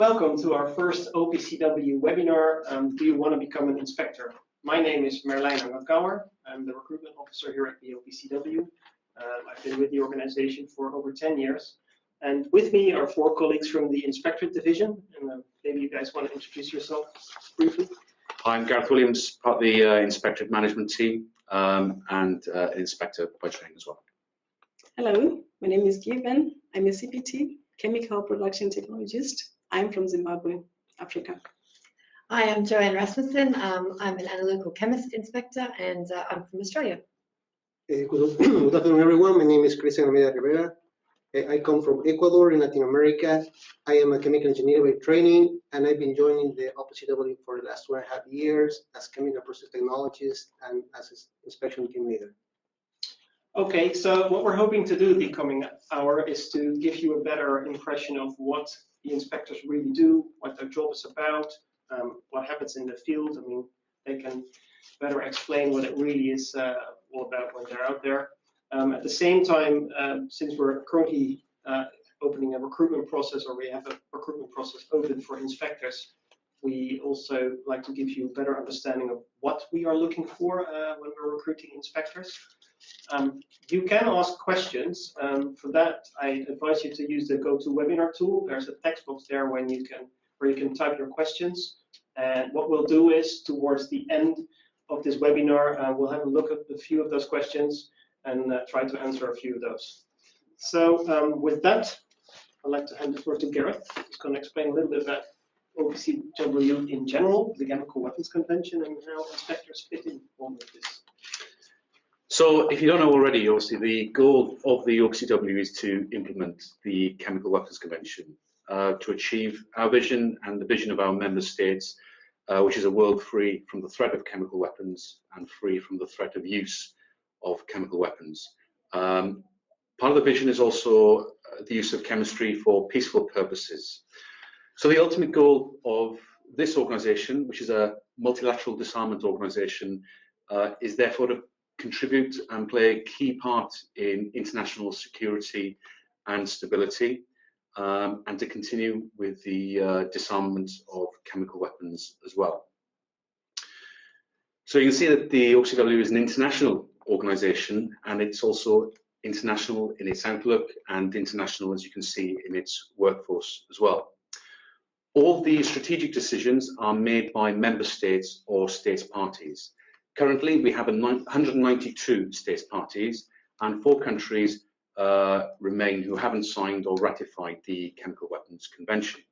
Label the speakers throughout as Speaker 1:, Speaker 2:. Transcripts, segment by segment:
Speaker 1: Welcome to our first OPCW webinar, Do You Want to Become an Inspector? My name is Merlijn Angakauer. I'm the recruitment officer here at the OPCW. I've been with the organization for over 10 years. And with me are 4 colleagues from the Inspectorate Division. And maybe you guys want to introduce yourself briefly.
Speaker 2: I'm Gareth Williams, part of the Inspectorate Management team and Inspector by training as well.
Speaker 3: Hello, my name is Given. I'm a CPT, Chemical Production Technologist. I'm from Zimbabwe, Africa.
Speaker 4: Hi, I'm Joanne Rasmussen. I'm an analytical chemist inspector and I'm from Australia.
Speaker 5: Good afternoon, everyone. My name is Cristian Almeida Rivera. I come from Ecuador in Latin America. I am a chemical engineer by training, and I've been joining the OPCW for the last 2.5 years as chemical process technologist and as inspection team leader.
Speaker 1: Okay, so what we're hoping to do the coming hour is to give you a better impression of what the inspectors really do, what their job is about, what happens in the field. I mean, they can better explain what it really is all about when they're out there. At the same time, since we're currently opening a recruitment process, or we have a recruitment process open for inspectors, we also like to give you a better understanding of what we are looking for when we're recruiting inspectors. You can ask questions. For that, I advise you to use the GoToWebinar tool. There's a text box there where you can type your questions. And what we'll do is, towards the end of this webinar, we'll have a look at a few of those questions and try to answer a few of those. So with that, I'd like to hand the floor to Gareth. He's going to explain a little bit about OPCW in general, the Chemical Weapons Convention, and how inspectors fit in all of this.
Speaker 2: So if you don't know already, obviously the goal of the OPCW is to implement the Chemical Weapons Convention to achieve our vision and the vision of our member states, which is a world free from the threat of chemical weapons and free from the threat of use of chemical weapons. Part of the vision is also the use of chemistry for peaceful purposes. So the ultimate goal of this organization, which is a multilateral disarmament organization, is therefore to contribute and play a key part in international security and stability, and to continue with the disarmament of chemical weapons as well. So you can see that the OPCW is an international organization, and it's also international in its outlook and international, as you can see, in its workforce as well. All the strategic decisions are made by member states or states parties. Currently, we have 192 states parties, and 4 countries remain who haven't signed or ratified the Chemical Weapons Convention.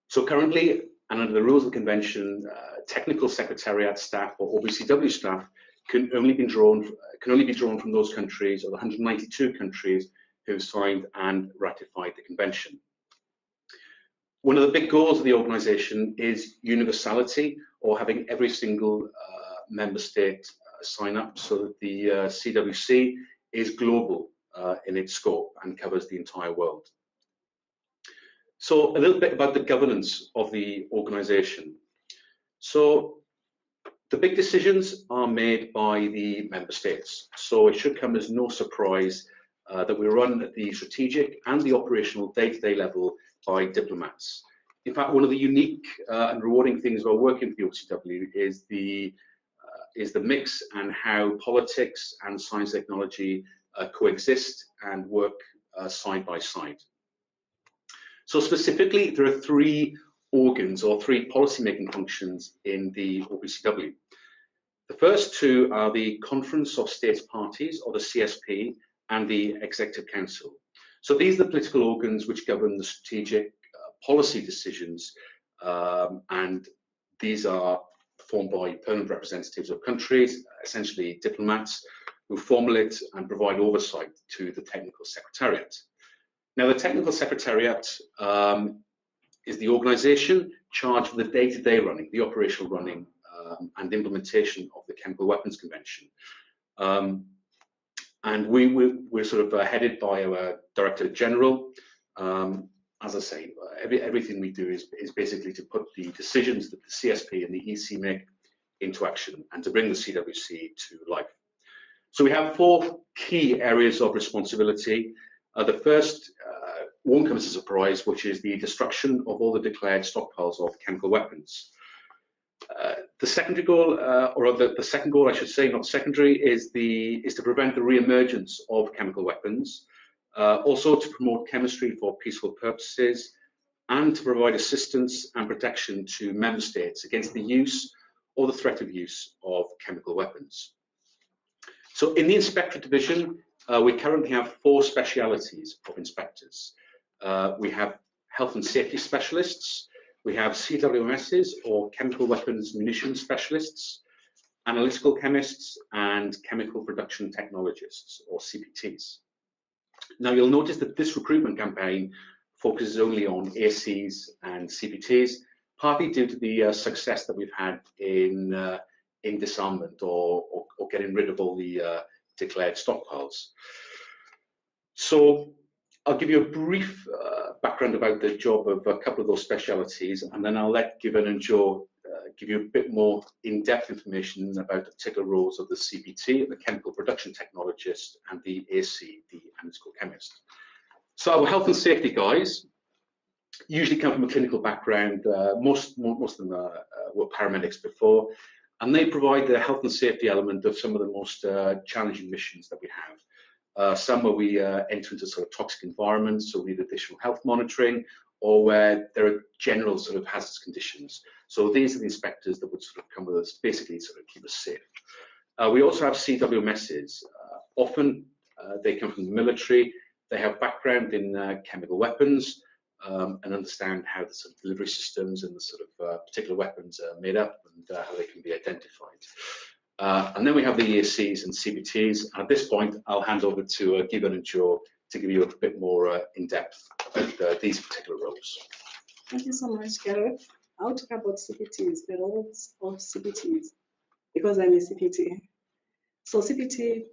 Speaker 2: So currently, and under the rules of the convention, technical secretariat staff or OPCW staff can only be drawn from those countries, or the 192 countries who have signed and ratified the convention. One of the big goals of the organization is universality, or having every single member state sign up, so that the CWC is global in its scope and covers the entire world. So a little bit about the governance of the organization. So the big decisions are made by the member states. So it should come as no surprise that we run at the strategic and the operational day-to-day level by diplomats. In fact, one of the unique and rewarding things about working for the OPCW is the mix and how politics and science technology coexist and work side by side. So specifically, there are 3 organs or 3 policy-making functions in the OPCW. The first 2 are the Conference of States Parties, or the CSP, and the Executive Council. So these are the political organs which govern the strategic policy decisions, and these are formed by permanent representatives of countries, essentially diplomats, who formulate and provide oversight to the Technical Secretariat. Now, the Technical Secretariat is the organization charged with the day-to-day running, the operational running and implementation of the Chemical Weapons Convention. And we're sort of headed by our Director General. As I say, everything we do is basically to put the decisions that the CSP and the EC make into action and to bring the CWC to life. So we have 4 key areas of responsibility. The first won't come as a surprise, which is the destruction of all the declared stockpiles of chemical weapons. The secondary goal, or the second goal, I should say, not secondary, is to prevent the re-emergence of chemical weapons, also to promote chemistry for peaceful purposes, and to provide assistance and protection to member states against the use or the threat of use of chemical weapons. So in the Inspectorate Division, we currently have 4 specialities of inspectors. We have health and safety specialists, we have CWMSs, or chemical weapons munitions specialists, analytical chemists, and chemical production technologists, or CPTs. Now you'll notice that this recruitment campaign focuses only on ACs and CPTs, partly due to the success that we've had in disarmament or getting rid of all the declared stockpiles. So I'll give you a brief background about the job of a couple of those specialities, and then I'll let Given and Joe give you a bit more in-depth information about the particular roles of the CPT, the chemical production technologist, and the AC, the analytical chemist. So our health and safety guys usually come from a clinical background. Most of them were paramedics before, and they provide the health and safety element of some of the most challenging missions that we have. Some where we enter into sort of toxic environments, so we need additional health monitoring, or where there are general sort of hazardous conditions. So these are the inspectors that would sort of come with us, basically sort of keep us safe. We also have CWMSs. Often they come from the military. They have background in chemical weapons and understand how the sort of delivery systems and the sort of particular weapons are made up and how they can be identified. And then we have the EACs and CBTs. And at this point, I'll hand over to Given and Joe to give you a bit more in depth about these particular roles.
Speaker 3: Thank you so much, Gareth. I'll talk about CPTs, the roles of CPTs, because I'm a CPT. So CPT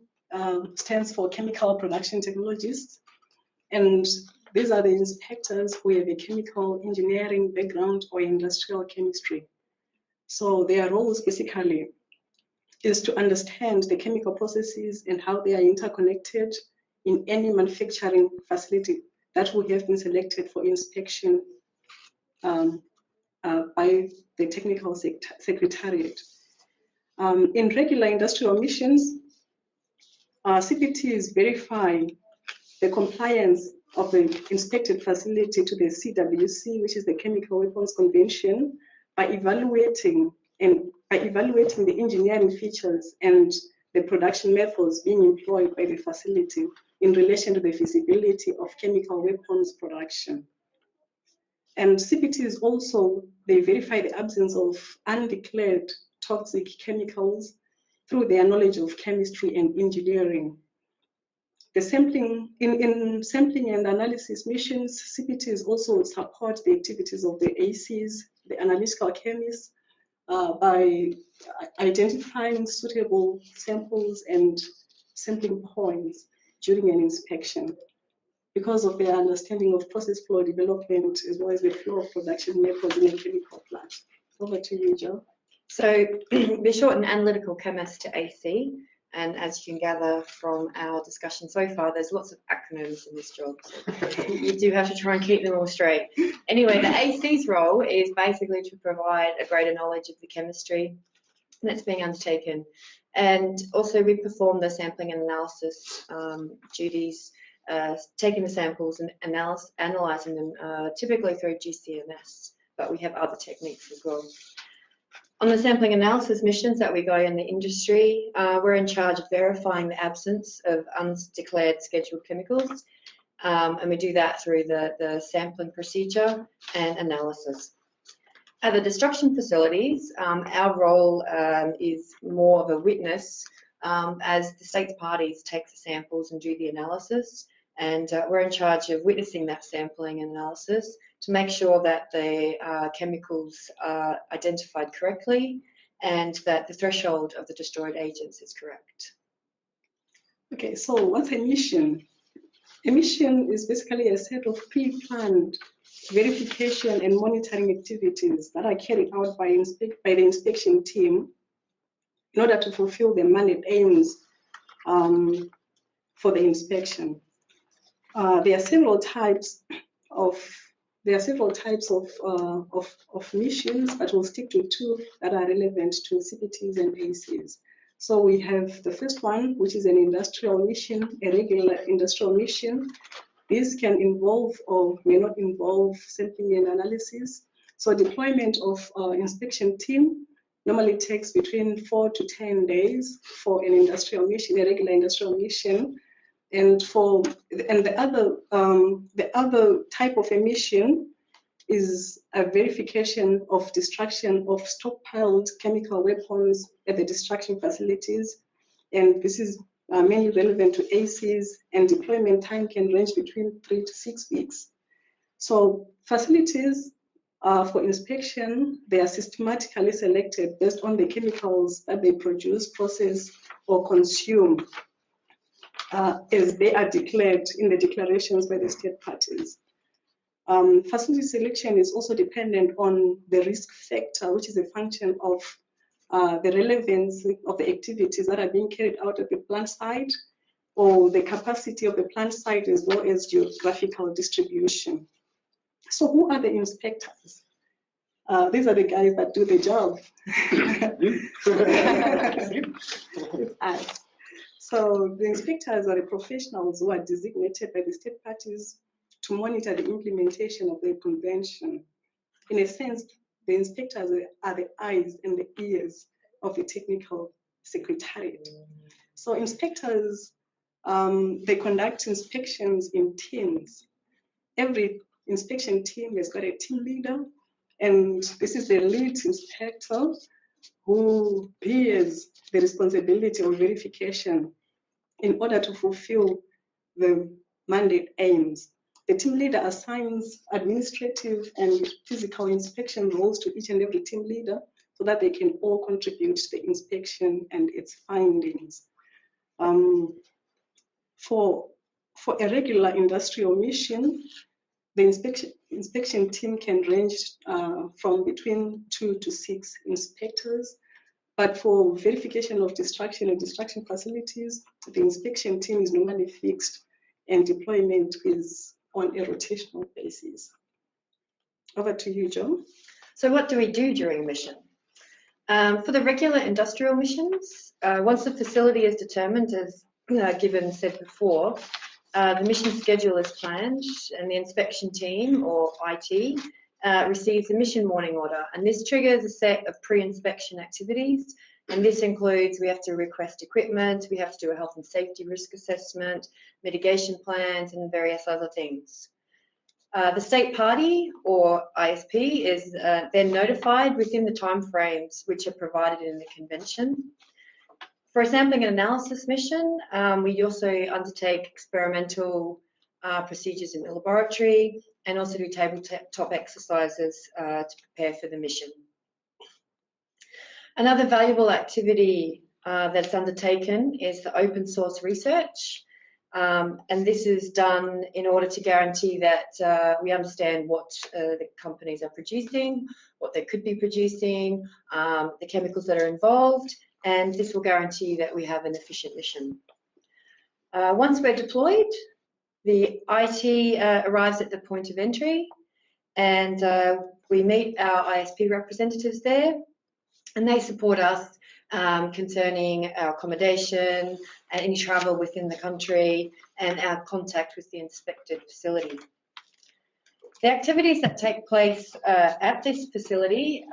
Speaker 3: stands for Chemical Production Technologist, and these are the inspectors who have a chemical engineering background or industrial chemistry. So their roles basically is to understand the chemical processes and how they are interconnected in any manufacturing facility that will have been selected for inspection by the technical secretariat. In regular industrial missions, CPTs verify the compliance of the inspected facility to the CWC, which is the Chemical Weapons Convention, by evaluating the engineering features and the production methods being employed by the facility in relation to the feasibility of chemical weapons production. And CPTs also, they verify the absence of undeclared toxic chemicals through their knowledge of chemistry and engineering. The sampling, in sampling and analysis missions, CPTs also support the activities of the ACs, the analytical chemists, by identifying suitable samples and sampling points during an inspection, because of their understanding of process flow development as well as the flow of production methods in a chemical plant. Over to you, Joe.
Speaker 4: So we shorten analytical chemist to AC, and as you can gather from our discussion so far, there's lots of acronyms in this job, so you do have to try and keep them all straight. Anyway, the AC's role is basically to provide a greater knowledge of the chemistry that's being undertaken, and also we perform the sampling and analysis duties, taking the samples and analysing them typically through GCMS, but we have other techniques as well. On the sampling analysis missions that we go in the industry, we're in charge of verifying the absence of undeclared scheduled chemicals, and we do that through the sampling procedure and analysis. At the destruction facilities, our role is more of a witness as the state's parties take the samples and do the analysis, and we're in charge of witnessing that sampling and analysis to make sure that the chemicals are identified correctly and that the threshold of the destroyed agents is correct.
Speaker 3: Okay, so what's a mission? A mission is basically a set of pre-planned verification and monitoring activities that are carried out by the inspection team in order to fulfill the mandate aims for the inspection. There are several types there are several types of missions, but we'll stick to two that are relevant to CPTs and ACs. So we have the first one, which is an industrial mission, a regular industrial mission. This can involve or may not involve sampling and analysis. So deployment of inspection team normally takes between 4 to 10 days for an industrial mission, a regular industrial mission. And the other type of emission is a verification of destruction of stockpiled chemical weapons at the destruction facilities. And this is mainly relevant to ACs, and deployment time can range between 3 to 6 weeks. So facilities for inspection, they are systematically selected based on the chemicals that they produce, process, or consume as they are declared in the declarations by the state parties. Facility selection is also dependent on the risk factor, which is a function of the relevance of the activities that are being carried out at the plant site, or the capacity of the plant site, as well as geographical distribution. So who are the inspectors? These are the guys that do the job. So the inspectors are the professionals who are designated by the state parties to monitor the implementation of the convention. In a sense, the inspectors are the eyes and the ears of the technical secretariat. So inspectors, they conduct inspections in teams. Every inspection team has got a team leader, and this is the lead inspector who bears the responsibility of verification in order to fulfill the mandate aims. The team leader assigns administrative and physical inspection roles to each and every team leader so that they can all contribute to the inspection and its findings. For a regular industrial mission, the inspection team can range from between 2 to 6 inspectors. But for verification of destruction and destruction facilities, the inspection team is normally fixed and deployment is on a rotational basis. Over to you, Joe.
Speaker 4: So what do we do during mission? For the regular industrial missions, once the facility is determined, as Given said before, the mission schedule is planned and the inspection team, or IT, receives a mission warning order, and this triggers a set of pre-inspection activities, and this includes we have to request equipment, we have to do a health and safety risk assessment, mitigation plans, and various other things. The state party, or ISP, is then notified within the timeframes which are provided in the convention. For a sampling and analysis mission, we also undertake experimental procedures in the laboratory and also do tabletop exercises to prepare for the mission. Another valuable activity that's undertaken is the open source research, and this is done in order to guarantee that we understand what the companies are producing, what they could be producing, the chemicals that are involved, and this will guarantee that we have an efficient mission. Once we're deployed, the IT arrives at the point of entry, and we meet our ISP representatives there, and they support us concerning our accommodation and any travel within the country and our contact with the inspected facility. The activities that take place at this facility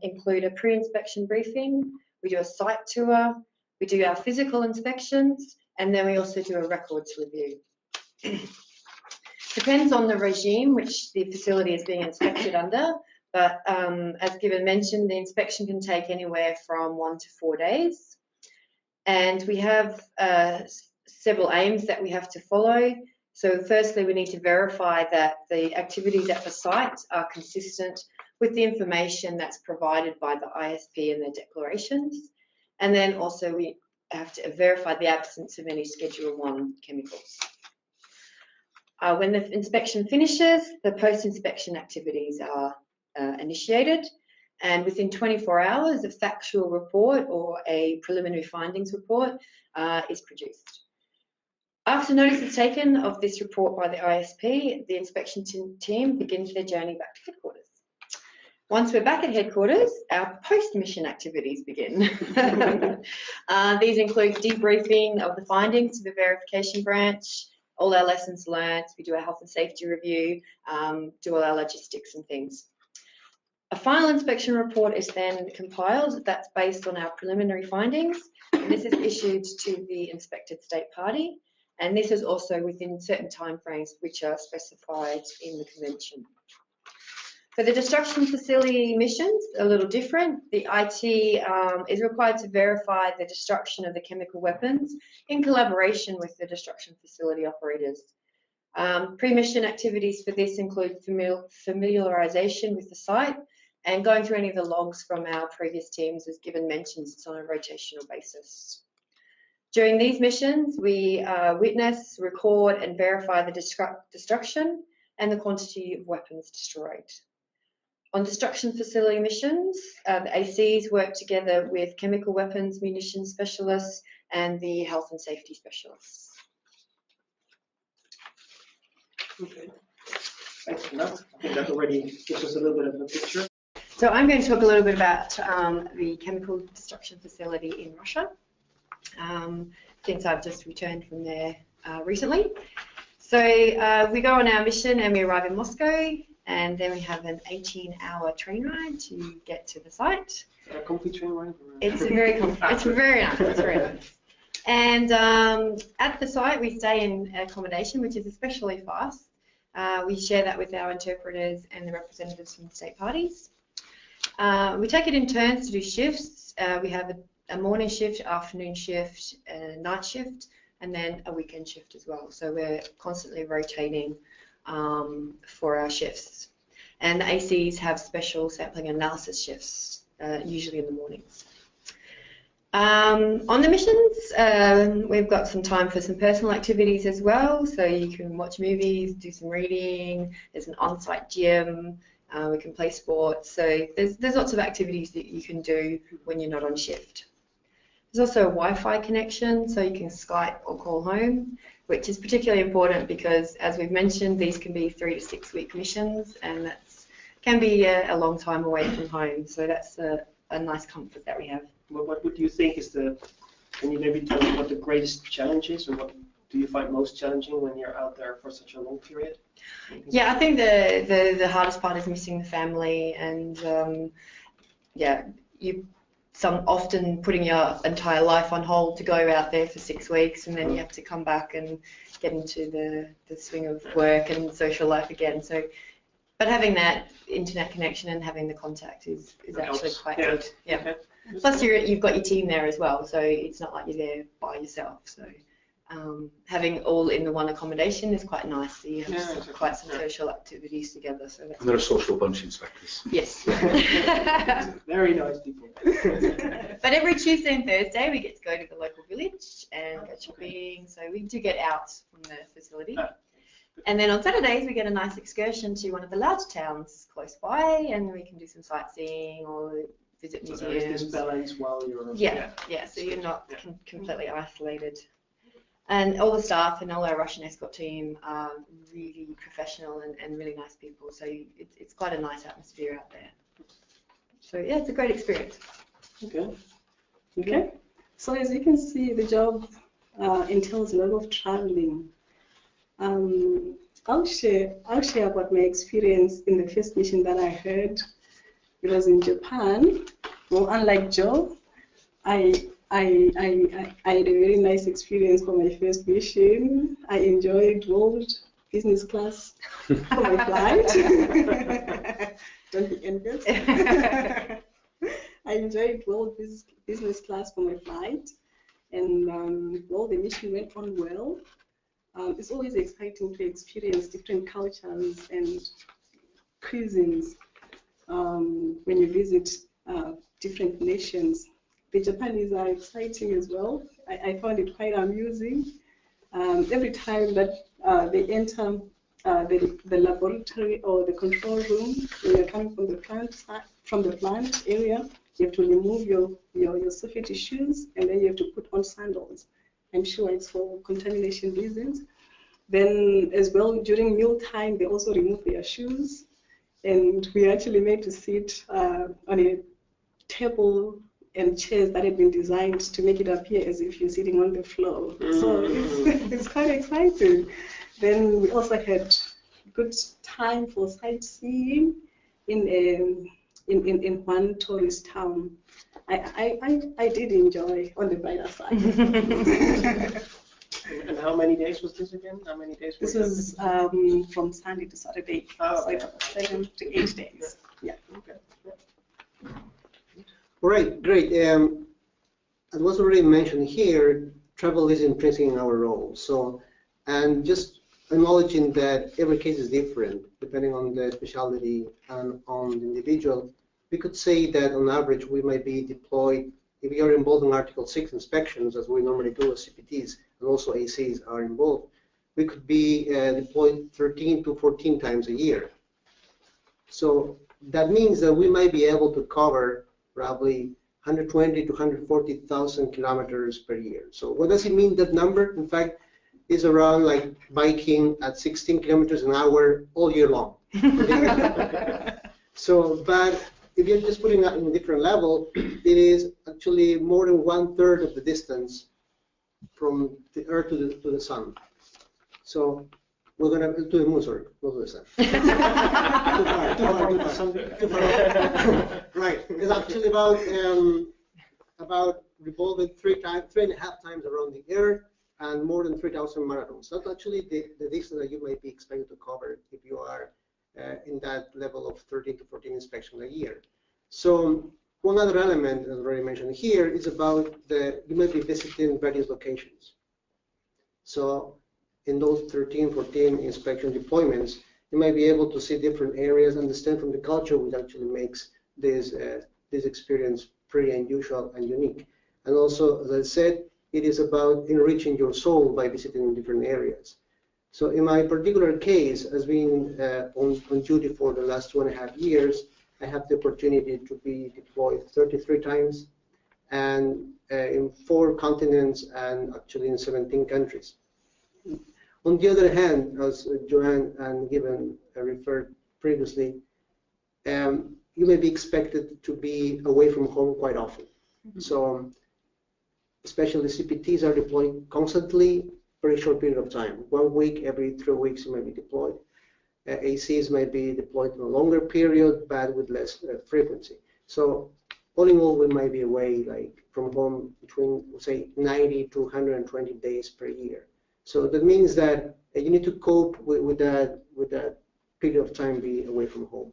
Speaker 4: include a pre-inspection briefing, we do a site tour, we do our physical inspections, and then we also do a records review. Depends on the regime which the facility is being inspected under, but as Given mentioned, the inspection can take anywhere from 1 to 4 days. And we have several aims that we have to follow. So firstly, we need to verify that the activities at the site are consistent with the information that's provided by the ISP in their declarations. And then also we have to verify the absence of any Schedule 1 chemicals. When the inspection finishes, the post-inspection activities are initiated, and within 24 hours, a factual report or a preliminary findings report is produced. After notice is taken of this report by the ISP, the inspection team begins their journey back to headquarters. Once we're back at headquarters, our post-mission activities begin. These include debriefing of the findings to the verification branch, all our lessons learned, we do our health and safety review, do all our logistics and things. A final inspection report is then compiled. That's based on our preliminary findings, and this is issued to the inspected state party, and this is also within certain timeframes which are specified in the convention. For the destruction facility missions, a little different. The IT is required to verify the destruction of the chemical weapons in collaboration with the destruction facility operators. Pre-mission activities for this include familiarisation with the site and going through any of the logs from our previous teams. As given mentions, it's on a rotational basis. During these missions, we witness, record and verify the destruction and the quantity of weapons destroyed. On destruction facility missions, the ACs work together with chemical weapons, munitions specialists and the health and safety specialists.
Speaker 1: Okay, thanks for that. I think that already gives us a little bit of a picture.
Speaker 4: So I'm going to talk a little bit about the chemical destruction facility in Russia, since I've just returned from there recently. So we go on our mission and we arrive in Moscow, and then we have an 18-hour train ride to get to the site.
Speaker 1: A complete train ride?
Speaker 4: It's very comfy. It's very nice. It's very nice. And at the site, we stay in accommodation, which is especially fast. We share that with our interpreters and the representatives from the state parties. We take it in turns to do shifts. We have a morning shift, afternoon shift, a night shift, and then a weekend shift as well. So we're constantly rotating for our shifts. And the ACs have special sampling analysis shifts, usually in the mornings. On the missions, we've got some time for some personal activities as well. So you can watch movies, do some reading, there's an on-site gym, we can play sports. So there's lots of activities that you can do when you're not on shift. There's also a Wi-Fi connection, so you can Skype or call home, which is particularly important because, as we've mentioned, these can be 3 to 6 week missions, and that can be a long time away from home. So that's a nice comfort that we have.
Speaker 1: What would you think is can you maybe tell us what the greatest challenge is, or what do you find most challenging when you're out there for such a long period?
Speaker 4: Yeah, I think the hardest part is missing the family, and yeah, often putting your entire life on hold to go out there for 6 weeks, and then you have to come back and get into the swing of work and social life again. So, but having that internet connection and having the contact is actually quite good. Yeah. Okay. Plus you've got your team there as well, so it's not like you're there by yourself. So having all in the one accommodation is quite nice. So you have quite some social activities together. So that's
Speaker 2: and they're a social bunch, inspectors.
Speaker 4: Yes.
Speaker 1: Very nice people.
Speaker 4: But every Tuesday and Thursday we get to go to the local village and go shopping. So we do get out from the facility. And then on Saturdays we get a nice excursion to one of the large towns close by, and we can do some sightseeing or visit museums.
Speaker 1: So there is this balance while you're...
Speaker 4: Yeah, so you're not completely isolated. And all the staff and all our Russian escort team are really professional and really nice people. So it's quite a nice atmosphere out there. So yeah, it's a great experience.
Speaker 3: Okay. So as you can see, the job entails a lot of traveling. I'll share about my experience in the first mission that I had. It was in Japan. Well, unlike Joe, I had a very nice experience for my first mission. I enjoyed world business class for my flight. Don't be envious. I enjoyed world business class for my flight, and well, the mission went on well. It's always exciting to experience different cultures and cuisines when you visit different nations. The Japanese are exciting as well. I found it quite amusing. Every time that they enter the laboratory or the control room, when you're coming from the plant area, you have to remove your safety shoes, and then you have to put on sandals. I'm sure it's for contamination reasons. Then as well, during mealtime, they also remove their shoes. And we actually made to sit on a table and chairs that had been designed to make it appear as if you're sitting on the floor. So it's quite exciting. Then we also had good time for sightseeing in one tourist town. I did enjoy on the brighter side.
Speaker 1: And how many days was this again? How many days?
Speaker 3: This was from Sunday to Saturday,
Speaker 1: Oh,
Speaker 3: so
Speaker 1: okay.
Speaker 3: it was 7 to 8 days. Yeah.
Speaker 1: Okay.
Speaker 5: All right, great. As was already mentioned here, travel is intrinsic in our role. So, and just acknowledging that every case is different depending on the specialty and on the individual, we could say that on average we might be deployed, if we are involved in Article 6 inspections, as we normally do as CPTs, and also ACs are involved, we could be deployed 13 to 14 times a year. So that means that we might be able to cover probably 120 to 140,000 kilometers per year. So what does it mean, that number? In fact, is around like biking at 16 kilometers an hour all year long. So, but if you're just putting that in a different level, it is actually more than 1/3 of the distance from the Earth to the Sun. So we're going to the moon, sorry, not to the Sun. Too far. Right. It's actually about revolving 3.5 times around the Earth and more than 3,000 marathons. That's actually the distance that you might be expected to cover if you are in that level of 13 to 14 inspections a year. So one other element, as already mentioned here, is about you might be visiting various locations. So in those 13, 14 inspection deployments, you might be able to see different areas, understand from the culture, which actually makes this experience pretty unusual and unique. And also, as I said, it is about enriching your soul by visiting different areas. So in my particular case, as being on duty for the last 2.5 years, I have the opportunity to be deployed 33 times and in 4 continents and actually in 17 countries. On the other hand, as Joanne and Given referred previously, you may be expected to be away from home quite often. Mm-hmm. So especially CPTs are deployed constantly, very short period of time. 1 week, every 3 weeks you may be deployed. ACs may be deployed in a longer period, but with less frequency. So all in all, we might be away like from home between, say, 90 to 120 days per year. So that means that you need to cope with that period of time be away from home.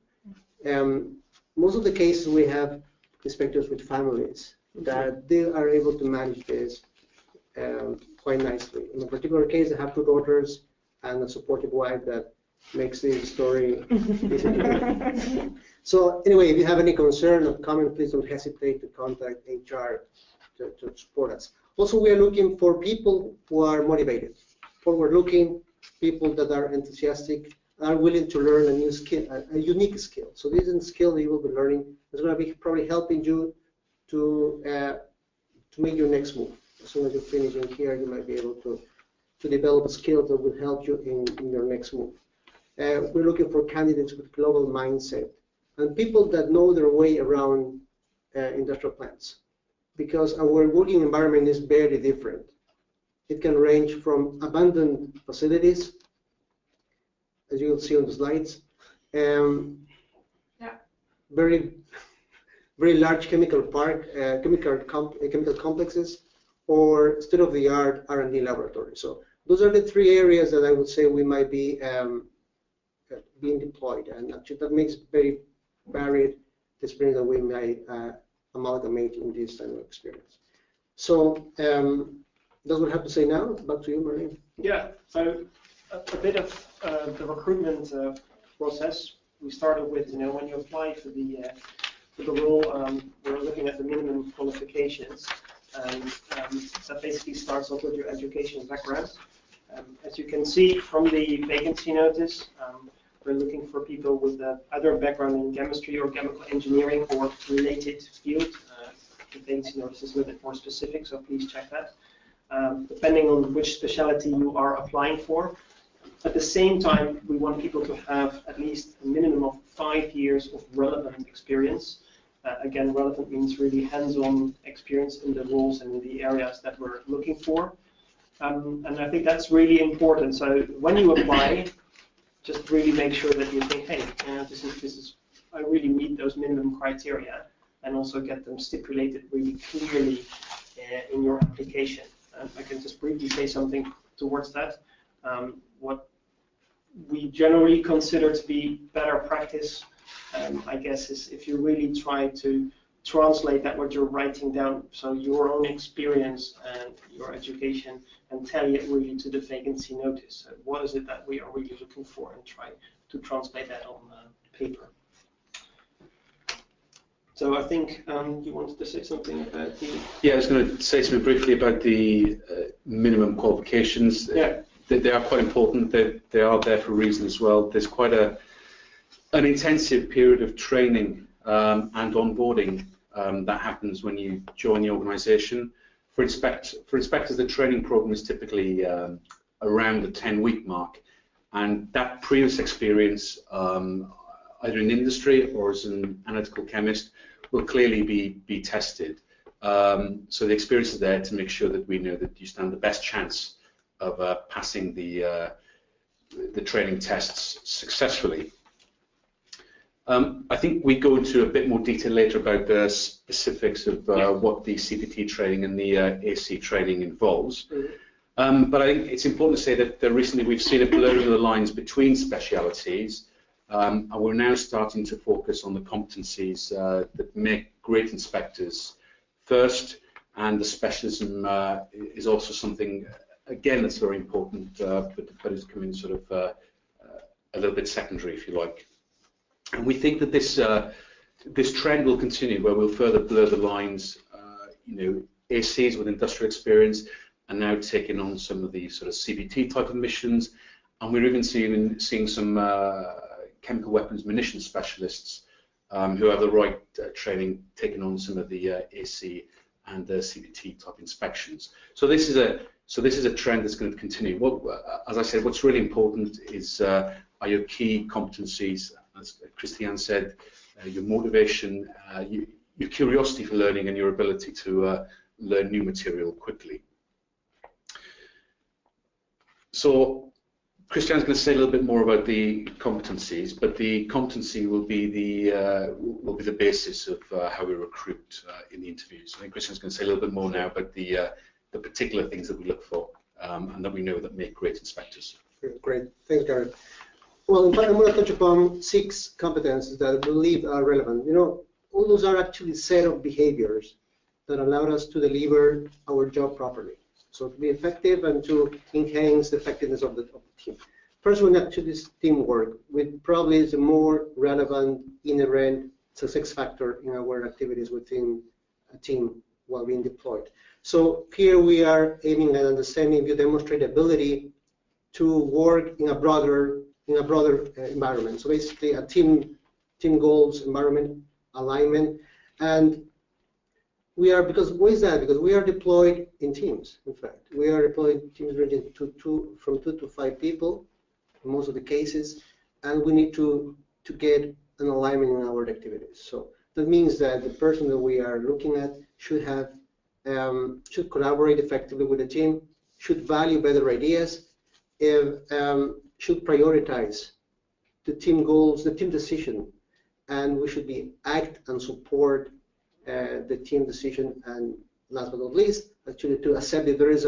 Speaker 5: Most of the cases we have inspectors with families that they are able to manage this quite nicely. In a particular case, I have 2 daughters and a supportive wife that makes this story easy. So anyway, if you have any concern or comment, please don't hesitate to contact HR to support us. Also, we are looking for people who are motivated, forward-looking, people that are enthusiastic, are willing to learn a new skill, a unique skill. So this is a skill that you will be learning. It's going to be probably helping you to make your next move. As soon as you're finishing here, you might be able to develop a skill that will help you in your next move. We're looking for candidates with global mindset and people that know their way around industrial plants, because our working environment is very different. It can range from abandoned facilities, as you will see on the slides, very large chemical complexes, or state-of-the-art R&D laboratories. So those are the 3 areas that I would say we might be being deployed, and actually that makes very varied the experience that we might amalgamate in this type of experience. So that's what I have to say now. Back to you, Marlene.
Speaker 1: Yeah, so a bit of the recruitment process. We started with, when you apply for the role, we're looking at the minimum qualifications, and that basically starts off with your educational background. As you can see from the vacancy notice, we're looking for people with either a background in chemistry or chemical engineering or related field. The vacancy notice is a little bit more specific, so please check that. depending on which specialty you are applying for. At the same time, we want people to have at least a minimum of 5 years of relevant experience. Again, relevant means really hands-on experience in the roles and in the areas that we're looking for. And I think that's really important. So when you apply, just really make sure that you think, hey, this is I really meet those minimum criteria, and also get them stipulated really clearly in your application. I can just briefly say something towards that. What we generally consider to be better practice, I guess, is if you really try to translate that what you're writing down, so your own experience and your education, and tally it really to the vacancy notice. So what is it that we are really looking for, and try to translate that on paper. So I think you wanted to say something about the...
Speaker 2: Yeah, I was going to say something briefly about the minimum qualifications.
Speaker 1: Yeah.
Speaker 2: They are quite important. They are there for a reason as well. There's quite an intensive period of training and onboarding that happens when you join the organisation. For inspectors, the training program is typically around the 10-week mark, and that previous experience, either in industry or as an analytical chemist, will clearly be tested. So the experience is there to make sure that we know that you stand the best chance of passing the training tests successfully. I think we go into a bit more detail later about the specifics of what the CPT training and the AC training involves. But I think it's important to say that recently we've seen a blurring of the lines between specialities, and we're now starting to focus on the competencies that make great inspectors first, and the specialism is also something, again, that's very important, but is coming sort of a little bit secondary, if you like. And we think that this trend will continue, where we'll further blur the lines. ACs with industrial experience are now taking on some of the sort of CBT type of missions, and we're even seeing some chemical weapons munition specialists who have the right training taking on some of the AC and the CBT type inspections. So this is a trend that's going to continue. As I said, what's really important is are your key competencies. As Christiane said, your motivation, your curiosity for learning, and your ability to learn new material quickly. So Christiane's going to say a little bit more about the competencies, but the competency will be the basis of how we recruit in the interviews. I think Christiane's going to say a little bit more now about the particular things that we look for and that we know that make great inspectors.
Speaker 5: Great, thanks, Gareth. Well, in fact, I'm going to touch upon 6 competencies that I believe are relevant. All those are actually a set of behaviors that allow us to deliver our job properly. So to be effective and to enhance the effectiveness of the team. First one actually is teamwork, which probably is a more relevant, inherent success factor in our activities within a team while being deployed. So here we are aiming at understanding if you demonstrate ability to work in a broader environment. So basically a team goals, environment, alignment, and because what is that? Because we are deployed in teams. In fact, we are deployed in teams ranging from 2 to 5 people in most of the cases, and we need to get an alignment in our activities. So that means that the person that we are looking at should collaborate effectively with the team, should value better ideas, should prioritize the team goals, the team decision, and we should act and support the team decision, and last but not least, actually to accept if there is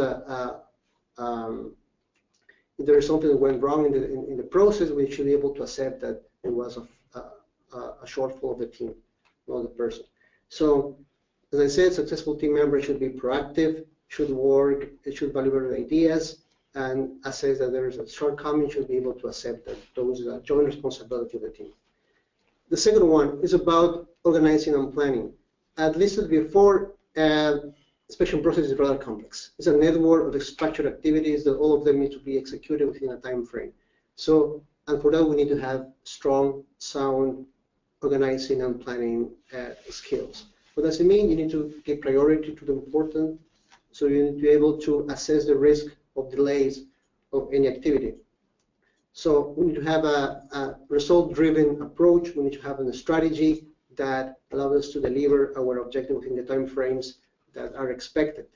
Speaker 5: if there is something that went wrong in the process, we should be able to accept that it was a shortfall of the team, not the person. So, as I said, successful team members should be proactive, should work, should value ideas, and assess that there is a shortcoming, should be able to accept that those are joint responsibility of the team. The second one is about organizing and planning. As listed before, inspection process is rather complex. It's a network of structured activities that all of them need to be executed within a time frame. So, and for that we need to have strong, sound organizing and planning skills. What does it mean? You need to give priority to the important So you need to be able to assess the risk of delays of any activity. So we need to have a result-driven approach. We need to have a strategy that allows us to deliver our objective within the time frames that are expected.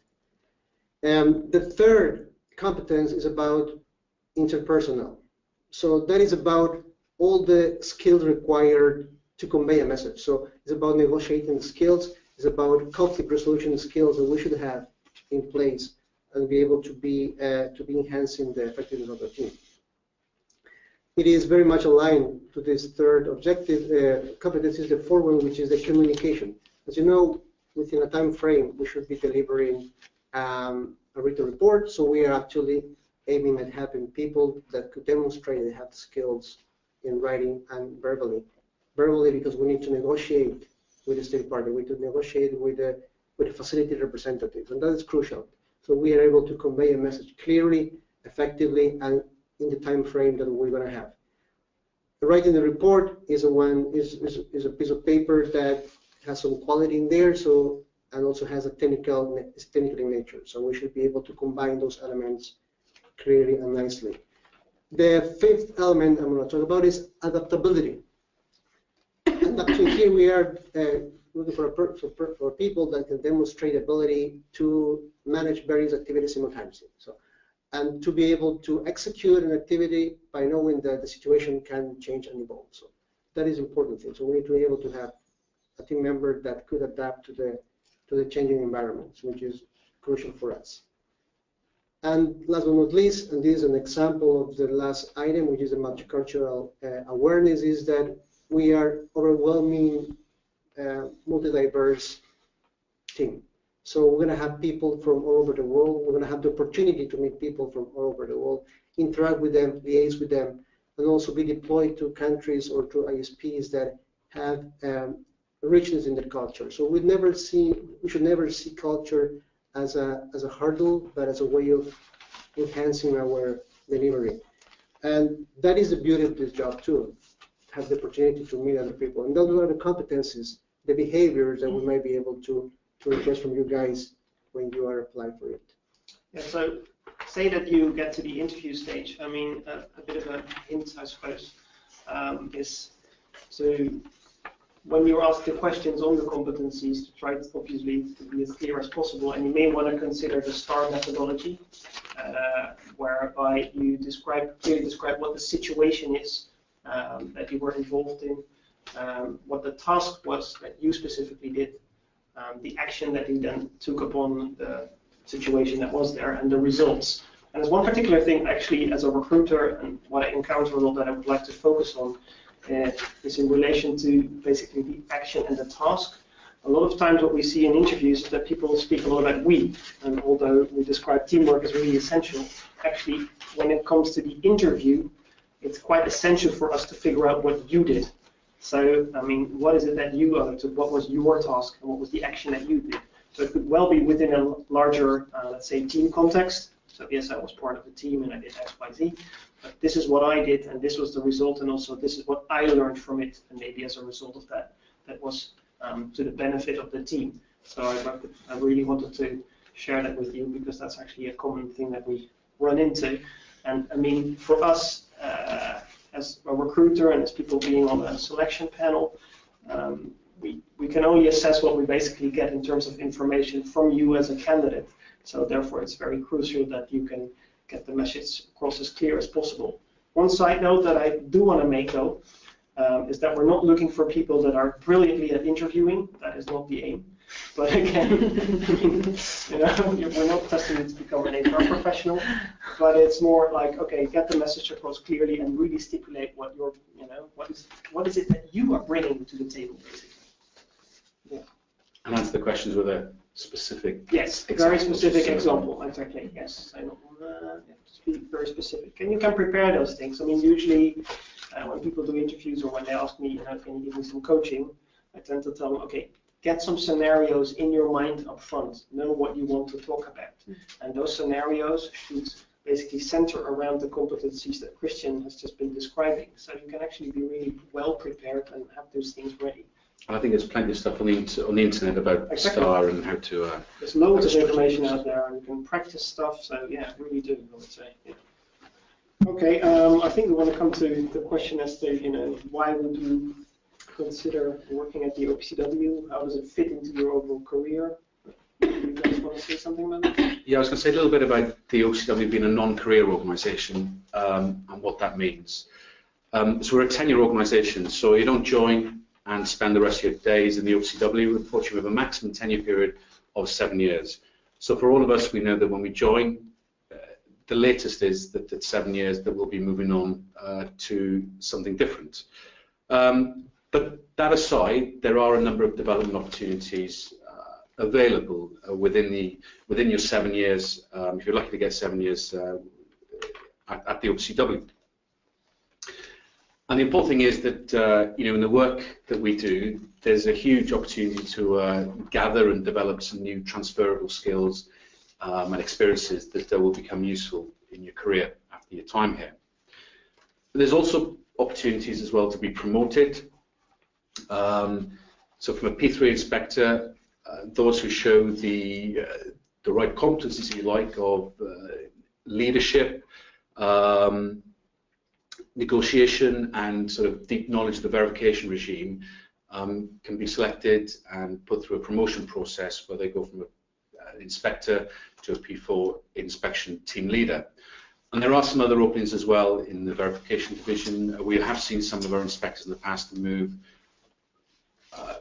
Speaker 5: The third competence is about interpersonal. So that is about all the skills required to convey a message. So it's about negotiating skills, it's about conflict resolution skills that we should have in place and be able to be enhancing the effectiveness of the team. It is very much aligned to this third objective. Competence is the fourth one, which is the communication. As you know, within a time frame, we should be delivering a written report. So we are actually aiming at having people that could demonstrate they have the skills in writing and verbally. Verbally, because we need to negotiate with the state partner, we need to negotiate with the facility representatives, and that is crucial. So we are able to convey a message clearly, effectively, and in the time frame that we're going to have. Writing the report is a piece of paper that has some quality in there, so and also has a technical in nature. So we should be able to combine those elements clearly and nicely. The fifth element I'm going to talk about is adaptability. And actually here we are looking for people that can demonstrate ability to manage various activities simultaneously. So, and to be able to execute an activity by knowing that the situation can change and evolve. So that is an important thing. So we need to be able to have a team member that could adapt to the changing environments, which is crucial for us. And last but not least, and this is an example of the last item, which is a multicultural awareness, is that we are overwhelming multi-diverse team. So we're going to have people from all over the world. We're going to have the opportunity to meet people from all over the world, interact with them, liaise with them, and also be deployed to countries or to ISPs that have richness in their culture. So we should never see culture as a hurdle, but as a way of enhancing our delivery. And that is the beauty of this job too, have the opportunity to meet other people. And those are the competencies, the behaviors that we might be able to request from you guys when you are applying for it.
Speaker 1: Yeah, so say that you get to the interview stage. I mean, a bit of a hint, I suppose, is to, when you're asked the questions on the competencies, to try to obviously to be as clear as possible, and you may want to consider the STAR methodology, whereby you clearly describe what the situation is that you were involved in, what the task was that you specifically did, the action that you then took upon the situation that was there, and the results. And there's one particular thing, actually, as a recruiter, and what I encounter a lot that I would like to focus on is in relation to basically the action and the task. A lot of times what we see in interviews is that people speak a lot about we, and although we describe teamwork as really essential, actually, when it comes to the interview, it's quite essential for us to figure out what you did. So, I mean, what is it that you undertook? What was your task, and what was the action that you did? So it could well be within a larger, let's say, team context. So yes, I was part of the team and I did X, Y, Z. But this is what I did, and this was the result, and also this is what I learned from it, and maybe as a result of that, that was to the benefit of the team. So I really wanted to share that with you, because that's actually a common thing that we run into. And I mean, for us, as a recruiter and as people being on a selection panel, we can only assess what we basically get in terms of information from you as a candidate. So therefore, it's very crucial that you can get the message across as clear as possible. One side note that I do want to make, though, is that we're not looking for people that are brilliantly at interviewing. That is not the aim. But again, you know, we're not testing it to become an HR professional, but it's more like, okay, get the message across clearly and really stipulate what your, you know, what is it that you are bringing to the table, basically. Yeah.
Speaker 2: And answer the questions with a specific.
Speaker 1: Yes, very specific example. Exactly. Yes, I don't want to be very specific. And you can prepare those things. I mean, usually when people do interviews or when they ask me, you know, can you give me some coaching, I tend to tell them, okay, get some scenarios in your mind up front. Know what you want to talk about. And those scenarios should basically center around the competencies that Christian has just been describing. So you can actually be really well prepared and have those things ready.
Speaker 2: I think there's plenty of stuff on the internet about
Speaker 1: Exactly.
Speaker 2: STAR and how to.
Speaker 1: There's loads of
Speaker 2: how to
Speaker 1: information
Speaker 2: structure
Speaker 1: out there, and you can practice stuff. So yeah, really do, I would say. Yeah. Okay, I think we want to come to the question as to, why would you consider working at the OPCW? How does it fit into your overall career? Do you guys want to say something about that?
Speaker 2: Yeah, I was going to say a little bit about the OPCW being a non-career organisation and what that means. So we're a tenure organisation, so you don't join and spend the rest of your days in the OPCW. Unfortunately, we have a maximum tenure period of 7 years. So for all of us, we know that when we join, the latest is that at 7 years that we'll be moving on to something different. But that aside, there are a number of development opportunities available within your 7 years, if you're lucky to get 7 years at the OPCW. And the important thing is that in the work that we do, there's a huge opportunity to gather and develop some new transferable skills and experiences that will become useful in your career after your time here. But there's also opportunities as well to be promoted. So from a P3 inspector, those who show the right competencies, if you like, of leadership, negotiation, and sort of deep knowledge of the verification regime can be selected and put through a promotion process where they go from an inspector to a P4 inspection team leader. And there are some other openings as well in the verification division. We have seen some of our inspectors in the past move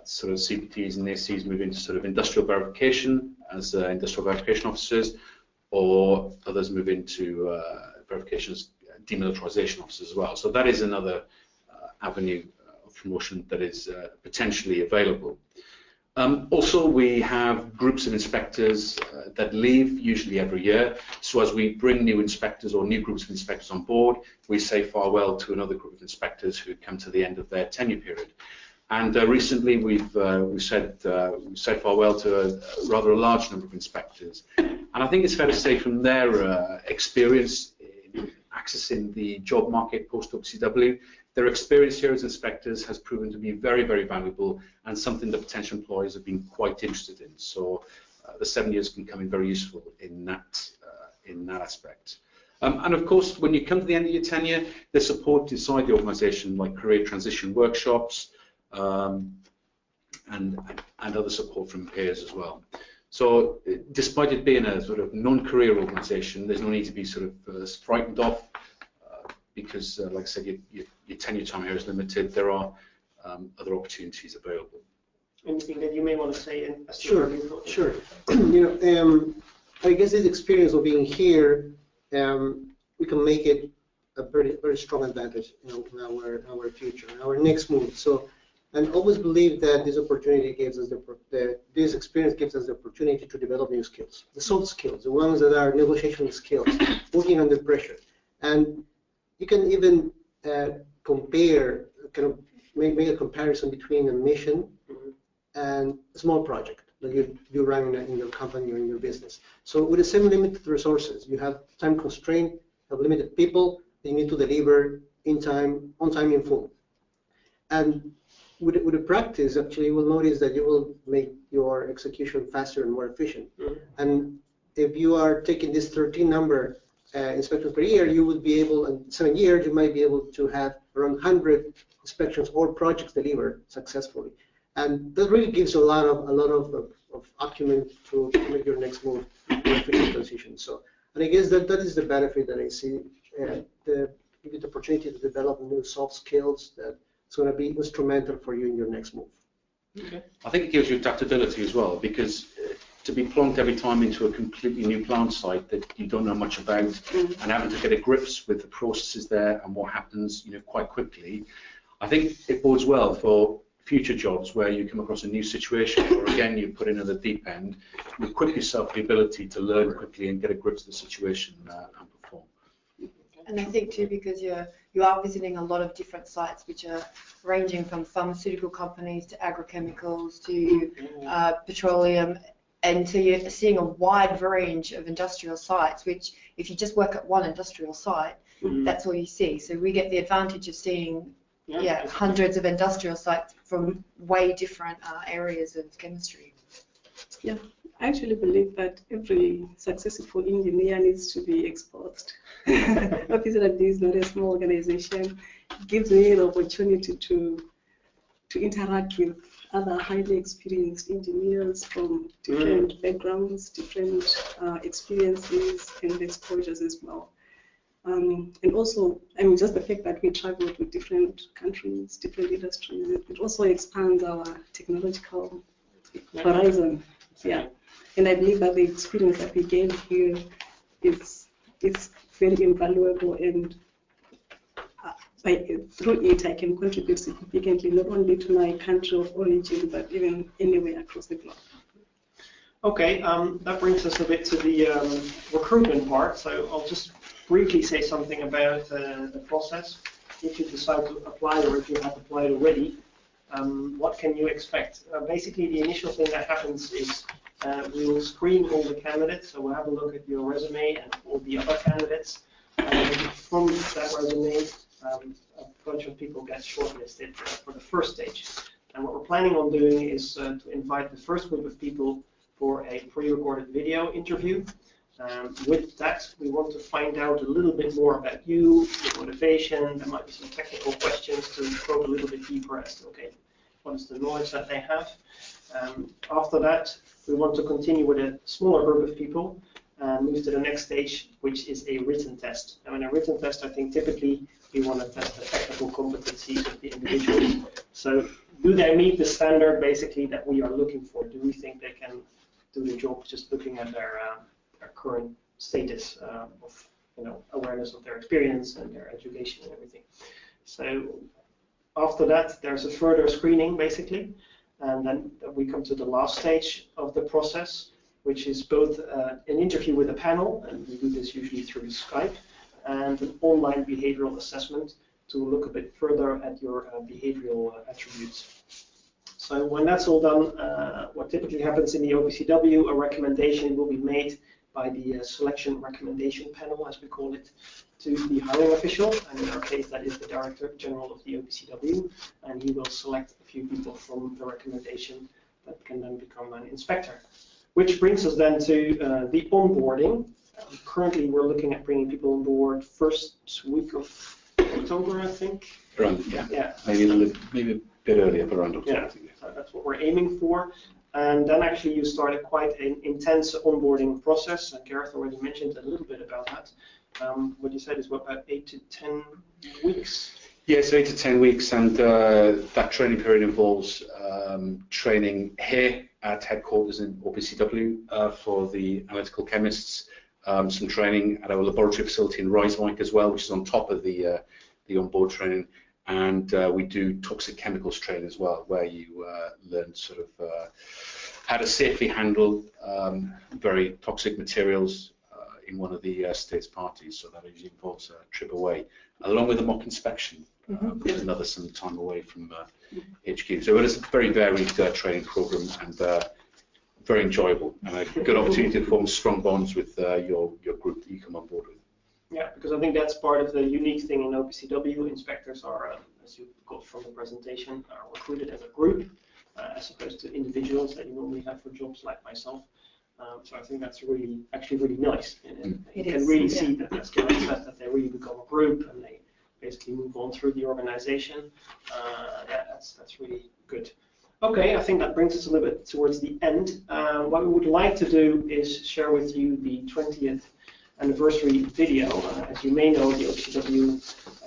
Speaker 2: sort of CPTs and ACs move into sort of industrial verification as industrial verification officers, or others move into verification as demilitarization officers as well. So that is another avenue of promotion that is potentially available. Also, we have groups of inspectors that leave, usually every year. So as we bring new inspectors or new groups of inspectors on board, we say farewell to another group of inspectors who come to the end of their tenure period. And recently, we've said farewell to a rather large number of inspectors. And I think it's fair to say from their experience in accessing the job market post-OPCW, their experience here as inspectors has proven to be very, very valuable and something that potential employers have been quite interested in. So the 7 years can come in very useful in that aspect. And of course, when you come to the end of your tenure, there's support inside the organisation, like career transition workshops, and other support from peers as well. So despite it being a sort of non-career organisation, there's no need to be sort of frightened off because, like I said, your tenure time here is limited. There are other opportunities available.
Speaker 1: Anything that you may want to say?
Speaker 5: Sure. I guess this experience of being here, we can make it a very, very strong advantage in our future, in our next move. So. And always believe that this opportunity gives us this experience gives us the opportunity to develop new skills, the soft skills, the ones that are negotiation skills, working under pressure. And you can even compare, kind of make a comparison between a mission and a small project that you run in your company or in your business. So with the same limited resources, you have time constraint, you have limited people, you need to deliver in time, on time, in full. And with the practice, actually, you will notice that you will make your execution faster and more efficient. And if you are taking this 13 number inspections per year, you will be able, in 7 years, you might be able to have around 100 inspections or projects delivered successfully. And that really gives you a lot of acumen to make your next move, more efficient transition. So, and I guess that is the benefit that I see, give you the opportunity to develop new soft skills that it's going to be instrumental for you in your next move.
Speaker 1: Okay.
Speaker 2: I think it gives you adaptability as well, because to be plonked every time into a completely new plant site that you don't know much about and having to get a grips with the processes there and what happens, quite quickly, I think it bodes well for future jobs where you come across a new situation or again you put in at the deep end, you equip yourself the ability to learn quickly and get a grip to the situation and perform.
Speaker 4: And I think too, because you are visiting a lot of different sites, which are ranging from pharmaceutical companies to agrochemicals to petroleum, and so you're seeing a wide range of industrial sites, which if you just work at one industrial site, that's all you see. So we get the advantage of seeing yeah, hundreds of industrial sites from way different areas of chemistry.
Speaker 3: Yeah, I actually believe that every successful engineer needs to be exposed. OPCW is not a small organization. It gives me the opportunity to interact with other highly experienced engineers from different backgrounds, different experiences and exposures as well. And also, I mean, just the fact that we travel to different countries, different industries, it also expands our technological horizon. Yeah, and I believe that the experience that we gain here is very invaluable, and through it I can contribute significantly not only to my country of origin but even anywhere across the globe.
Speaker 1: Okay, that brings us a bit to the recruitment part. So I'll just briefly say something about the process. If you decide to apply, or if you have applied already, what can you expect? Basically, the initial thing that happens is we will screen all the candidates. So we'll have a look at your resume and all the other candidates. From that resume, a bunch of people get shortlisted for the first stage. And what we're planning on doing is to invite the first group of people for a pre-recorded video interview. With that, we want to find out a little bit more about you, your motivation. There might be some technical questions to probe a little bit deeper as to, okay, what is the knowledge that they have. After that, we want to continue with a smaller group of people and move to the next stage, which is a written test. Now, in a written test, I think typically we want to test the technical competencies of the individuals. So, do they meet the standard, basically, that we are looking for? Do we think they can do the job just looking at their current status of awareness of their experience and their education and everything? So, after that, there's a further screening, basically, and then we come to the last stage of the process, which is both an interview with a panel, and we do this usually through Skype, and an online behavioral assessment to look a bit further at your behavioral attributes. So when that's all done, what typically happens in the OPCW, a recommendation will be made by the selection recommendation panel, as we call it, to the hiring official, and in our case that is the Director General of the OPCW, and he will select a few people from the recommendation that can then become an inspector. Which brings us then to the onboarding. Currently we're looking at bringing people on board first week of October, I think.
Speaker 2: Around, yeah. Maybe a bit earlier, but around October.
Speaker 1: Yeah, so that's what we're aiming for. And then actually you started quite an intense onboarding process, and Gareth already mentioned a little bit about that. What you said is what, about 8 to 10 weeks?
Speaker 2: Yes, 8 to 10 weeks, and that training period involves training here at headquarters in OPCW for the analytical chemists, some training at our laboratory facility in Rijswijk as well, which is on top of the onboard training, and we do toxic chemicals training as well, where you learn sort of how to safely handle very toxic materials in one of the state's parties. So that usually involves a trip away, along with a mock inspection, which is another some time away from HQ. So it is a very varied training program, and very enjoyable, and a good opportunity to form strong bonds with your group that you come on board with.
Speaker 1: Yeah, because I think that's part of the unique thing in OPCW. Inspectors are, as you got from the presentation, are recruited as a group, as opposed to individuals that you normally have for jobs like myself. So I think that's actually really nice. And you can really see that that's that they really become a group and they basically move on through the organization. Yeah, that's really good. Okay, I think that brings us a little bit towards the end. What we would like to do is share with you the 20th anniversary video. As you may know, the OPCW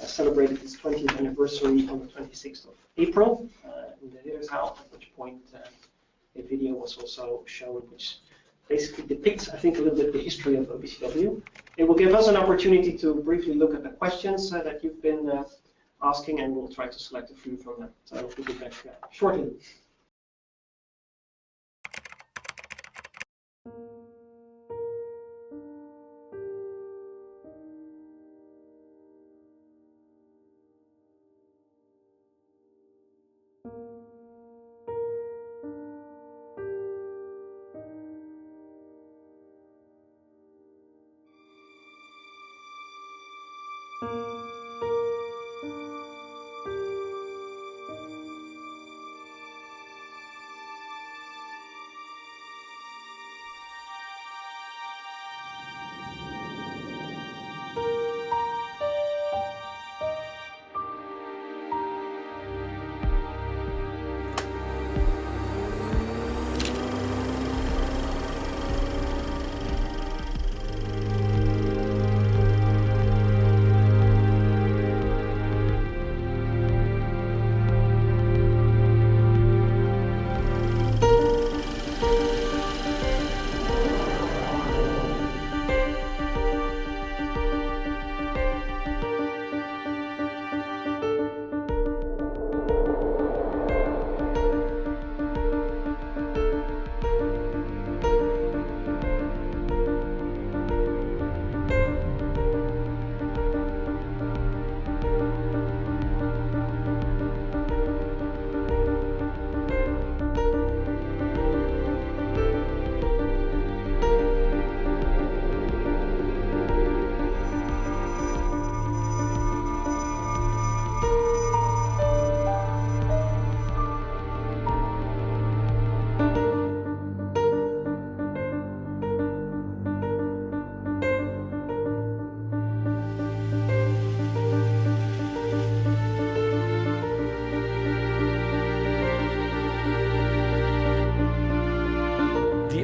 Speaker 1: celebrated its 20th anniversary on the 26th of April in the Ridderszaal, at which point a video was also shown, which basically depicts, I think, a little bit the history of OPCW. It will give us an opportunity to briefly look at the questions that you've been asking, and we'll try to select a few from them. So we'll be back shortly.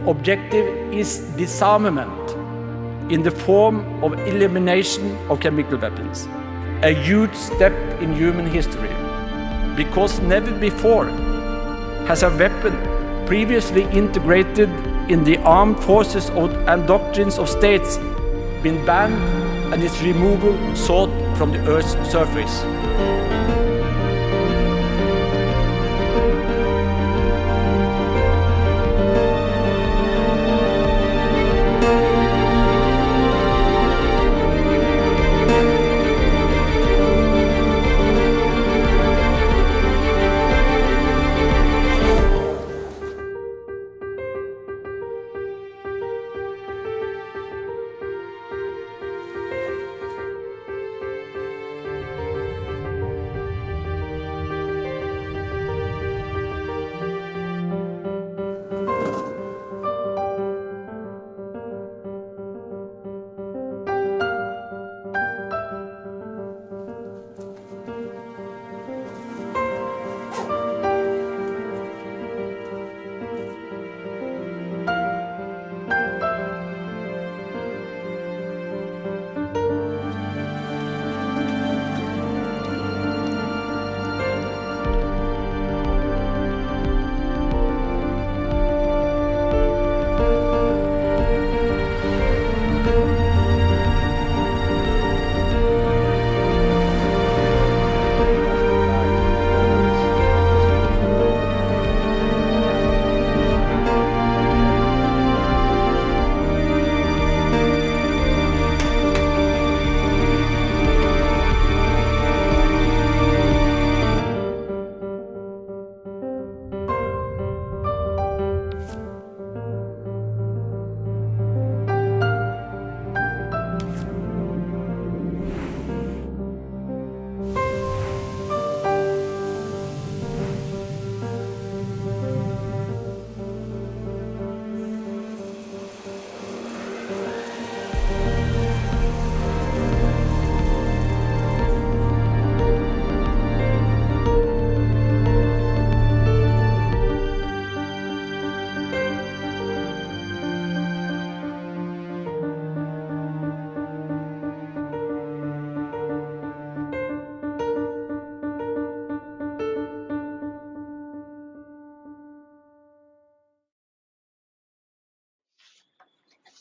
Speaker 6: objective is disarmament in the form of elimination of chemical weapons. A huge step in human history, because never before has a weapon previously integrated in the armed forces and doctrines of states been banned and its removal sought from the Earth's surface.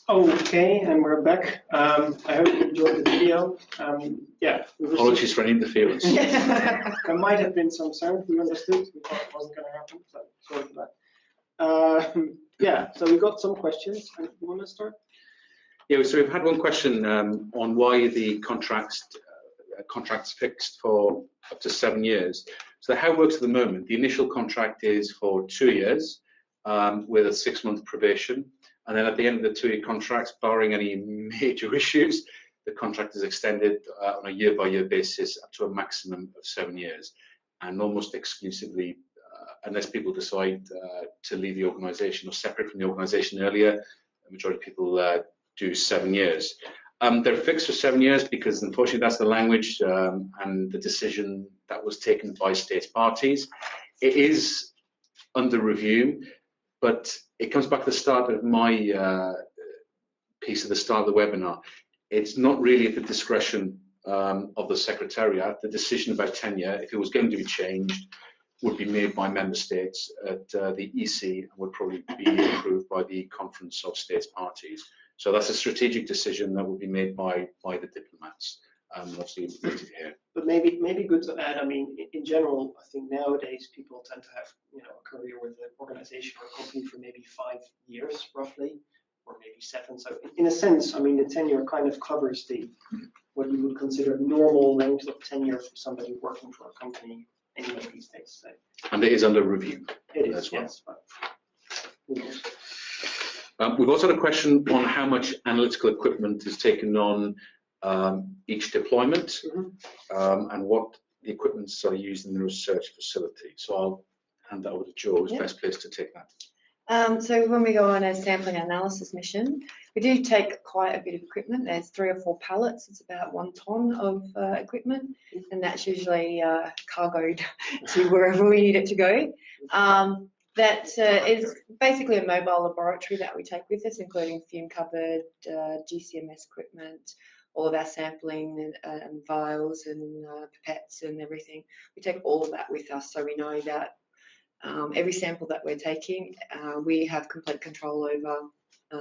Speaker 1: Okay, and we're back. I hope you enjoyed the video. Yeah.
Speaker 2: Apologies for any interference.
Speaker 1: There might have been some sound we understood. We thought it wasn't going to happen, so sorry for that. Yeah, so we got some questions. You want to start?
Speaker 2: Yeah, so we've had one question on why the contract's fixed for up to 7 years. So how it works at the moment, the initial contract is for 2 years with a 6-month probation. And then at the end of the 2-year contracts, barring any major issues, the contract is extended on a year-by-year basis up to a maximum of 7 years. And almost exclusively, unless people decide to leave the organisation or separate from the organisation earlier, the majority of people do 7 years. They're fixed for 7 years because unfortunately that's the language and the decision that was taken by state parties. It is under review, but it comes back to the start of my piece at the start of the webinar. It's not really at the discretion of the Secretariat. The decision about tenure, if it was going to be changed, would be made by member states at the EC and would probably be approved by the Conference of States Parties. So that's a strategic decision that would be made by the diplomats. Obviously implemented here.
Speaker 1: But maybe good to add. I mean, in general, I think nowadays people tend to have a career with an organization or a company for maybe 5 years roughly, or maybe 7. So in a sense, I mean, the tenure kind of covers what you would consider normal length of tenure for somebody working for a company anyway these days. So.
Speaker 2: And it is under review.
Speaker 1: It is,
Speaker 2: as well.
Speaker 1: yes. But who knows?
Speaker 2: We've also had a question on how much analytical equipment is taken on each deployment and what the equipments are used in the research facility. So I'll hand that over to Jo, who's best placed to take that.
Speaker 4: So when we go on a sampling analysis mission, we do take quite a bit of equipment. There's 3 or 4 pallets. It's about 1 ton of equipment, and that's usually cargoed to wherever we need it to go. That is basically a mobile laboratory that we take with us, including fume cupboard, GCMS equipment, all of our sampling and vials and pipettes and everything. We take all of that with us, so we know that every sample that we're taking, we have complete control over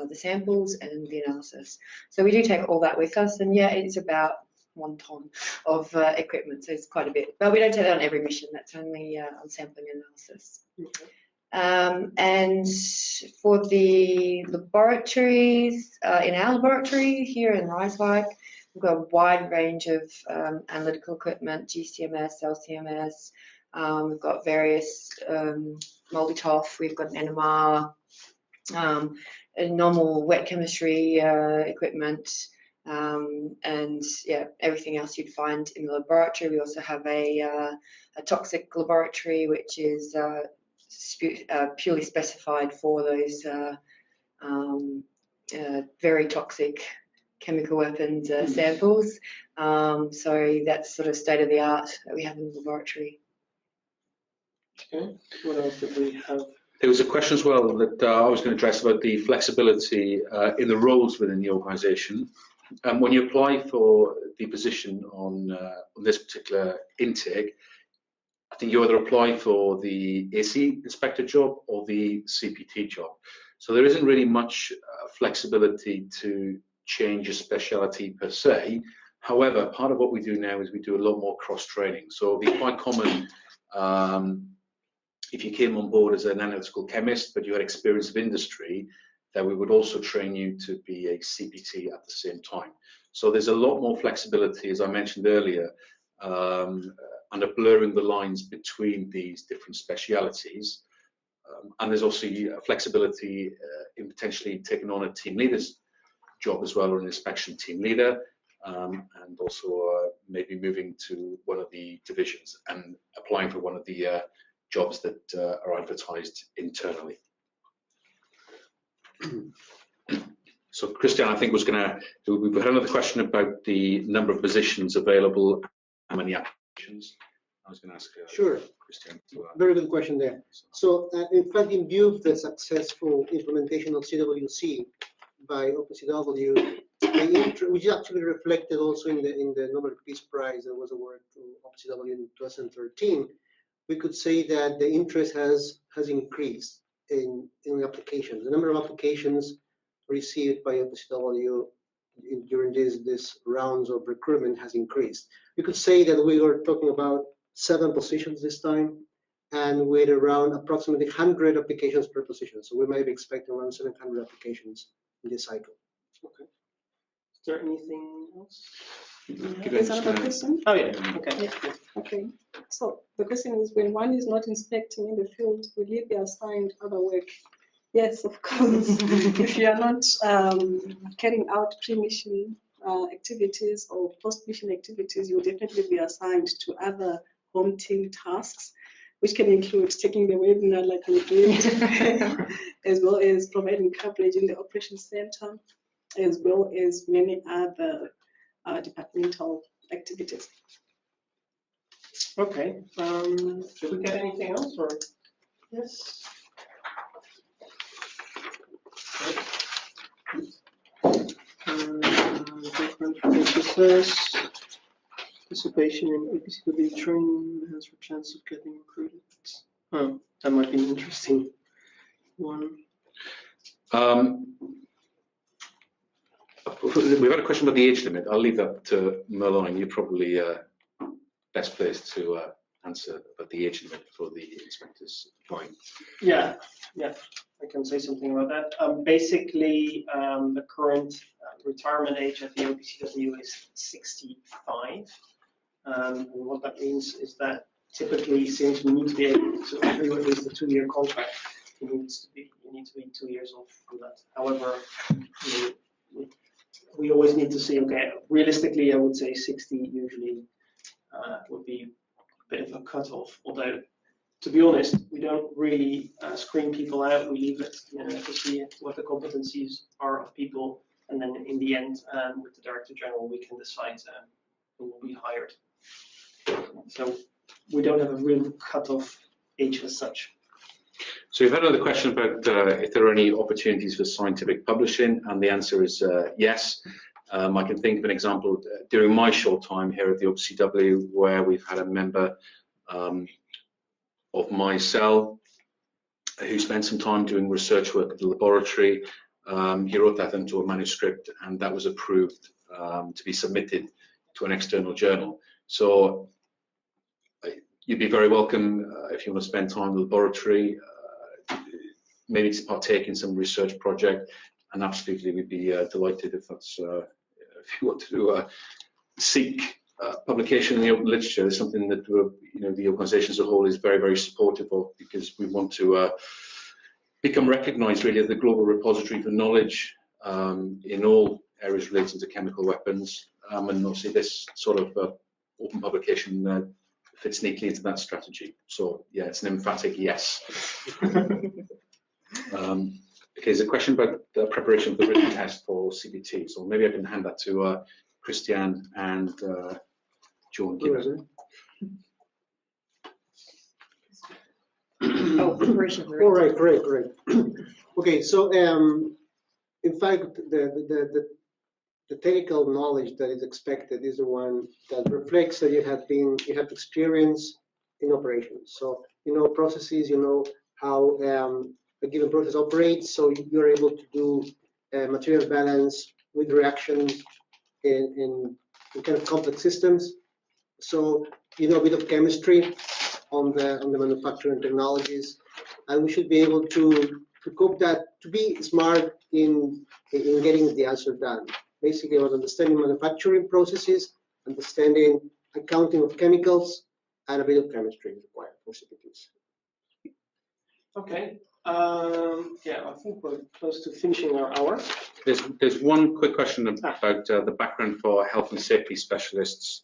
Speaker 4: the samples and the analysis. So we do take all that with us, and yeah, it's about 1 ton of equipment, so it's quite a bit. But we don't take that on every mission, that's only on sampling analysis.
Speaker 1: Okay.
Speaker 4: And for the laboratories, in our laboratory here in Rijswijk, we've got a wide range of analytical equipment, GCMS, LCMS, we've got various multi-TOF, we've got an NMR, a normal wet chemistry equipment, and yeah, everything else you'd find in the laboratory. We also have a toxic laboratory, which is purely specified for those very toxic chemical weapons samples. So that's sort of state of the art that we have in the laboratory.
Speaker 1: Okay, what else did we have?
Speaker 2: There was a question as well that I was going to address about the flexibility in the roles within the organisation. When you apply for the position on this particular intake, I think you either apply for the AC inspector job or the CPT job. So there isn't really much flexibility to change your speciality per se. However, part of what we do now is we do a lot more cross-training. So it'd be quite common if you came on board as an analytical chemist, but you had experience of industry, that we would also train you to be a CPT at the same time. So there's a lot more flexibility, as I mentioned earlier, and blurring the lines between these different specialities. And there's also flexibility in potentially taking on a team leader's job as well, or an inspection team leader, and also maybe moving to one of the divisions and applying for one of the jobs that are advertised internally. So Christian, I think we've had another question about the number of positions available, how many applications. I was going to ask
Speaker 5: Sure.
Speaker 2: Christian.
Speaker 5: Very good question there. So in fact, in view of the successful implementation of CWC by OPCW, which actually reflected also in the Nobel Peace Prize that was awarded to OPCW in 2013, we could say that the interest has increased in applications. The number of applications received by OPCW during this rounds of recruitment has increased. We could say that we were talking about 7 positions this time, and with around approximately 100 applications per position. So we might be expecting around 700 applications in this cycle.
Speaker 1: Okay. Is there anything else?
Speaker 3: There's another question.
Speaker 1: Oh yeah. Okay.
Speaker 3: Yeah. Okay. So the question is, when one is not inspecting in the field, will you be assigned other work? Yes, of course. If you are not carrying out pre-mission activities or post-mission activities, you will definitely be assigned to other home team tasks, which can include taking the webinar like we did, as well as providing coverage in the operations center, as well as many other departmental activities.
Speaker 1: Okay. Did we get anything else, or yes? Different focuses. Participation in OPCW training has a chance of getting recruited. Oh, that might be an interesting one.
Speaker 2: We've had a question about the age limit. I'll leave that to Merlin. You're probably best placed to answer about the age limit for the inspectors. Fine.
Speaker 1: Yeah, I can say something about that. Basically, the current retirement age at the OPCW is 65. And what that means is that typically, since we need to be able to agree with at least a 2-year contract, you need to be 2 years off from that. However, we always need to see, okay, realistically, I would say 60 usually would be a bit of a cutoff. Although, to be honest, we don't really screen people out. We leave it to see what the competencies are of people, and then in the end, with the Director General, we can decide who will be hired. So we don't have a real cutoff age as such.
Speaker 2: So you've had another question about if there are any opportunities for scientific publishing, and the answer is yes. I can think of an example during my short time here at the OPCW where we've had a member of my cell who spent some time doing research work at the laboratory. He wrote that into a manuscript, and that was approved to be submitted to an external journal. So you'd be very welcome if you want to spend time in the laboratory, maybe to partake in some research project, and absolutely we'd be delighted if that's if you want to seek publication in the open literature. Is something that the organisation as a whole is very, very supportive of, because we want to become recognised really as the global repository for knowledge in all areas relating to chemical weapons, and obviously this sort of open publication fits neatly into that strategy. So yeah, it's an emphatic yes. Okay, there's a question about the preparation of the written test for CBT. So maybe I can hand that to Christian and John.
Speaker 4: Oh, preparation for
Speaker 5: All right, great. Okay, so in fact, the technical knowledge that is expected is the one that reflects that you have experience in operations. So you know processes, you know how a given process operates, so you're able to do material balance with reactions in kind of complex systems. So you know a bit of chemistry on the manufacturing technologies, and we should be able to cope that, to be smart in getting the answer done. Basically, about understanding manufacturing processes, understanding accounting of chemicals, and a bit of chemistry required for CPTs.
Speaker 1: Okay. Yeah, I think we're close to finishing our hour.
Speaker 2: There's one quick question about the background for health and safety specialists,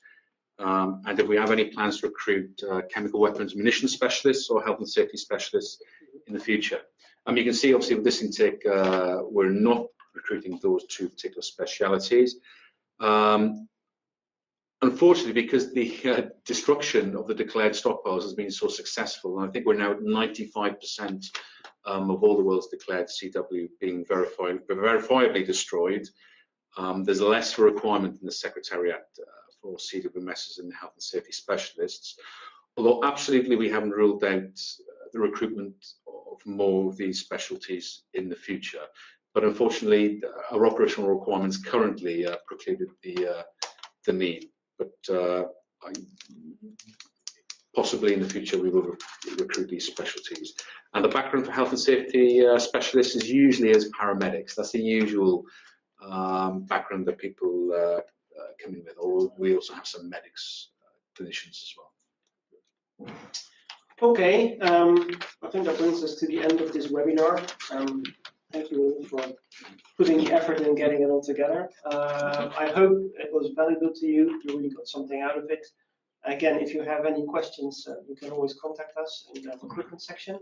Speaker 2: and if we have any plans to recruit chemical weapons munitions specialists or health and safety specialists in the future. You can see obviously with this intake we're not recruiting those two particular specialities. Unfortunately, because the destruction of the declared stockpiles has been so successful, and I think we're now at 95% of all the world's declared CW being verifiably destroyed, there's less requirement in the Secretariat for CWMSs and health and safety specialists. Although absolutely we haven't ruled out the recruitment of more of these specialties in the future. But unfortunately, our operational requirements currently precluded the need. But possibly in the future we will recruit these specialties. And the background for health and safety specialists is usually as paramedics. That's the usual background that people come in with. Or we also have some medics, clinicians as well.
Speaker 1: Okay, I think that brings us to the end of this webinar. Thank you for putting the effort in getting it all together. I hope it was valuable to you. You really got something out of it. Again, if you have any questions, you can always contact us in the recruitment section,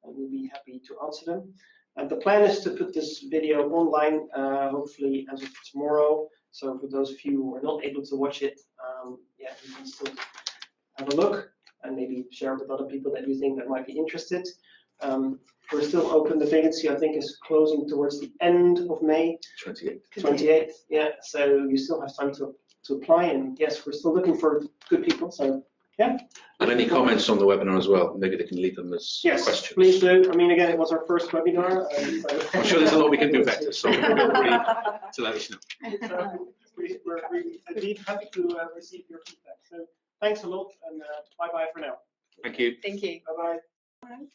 Speaker 1: and we'll be happy to answer them. And the plan is to put this video online, hopefully as of tomorrow. So for those of you who are not able to watch it, yeah, you can still have a look and maybe share with other people that you think that might be interested. We're still open. The vacancy, I think, is closing towards the end of May. 28th, yeah. So you still have time to apply. And yes, we're still looking for good people. So yeah.
Speaker 2: And any comments on the webinar as well? Maybe they can leave them as questions.
Speaker 1: Yes, please do. I mean, again, it was our first webinar. So
Speaker 2: I'm sure there's a lot we can do better. So feel free to let us know.
Speaker 1: We're really indeed happy to receive your feedback. So thanks a lot, and bye bye for now.
Speaker 2: Thank you.
Speaker 4: Thank you.
Speaker 1: Bye bye.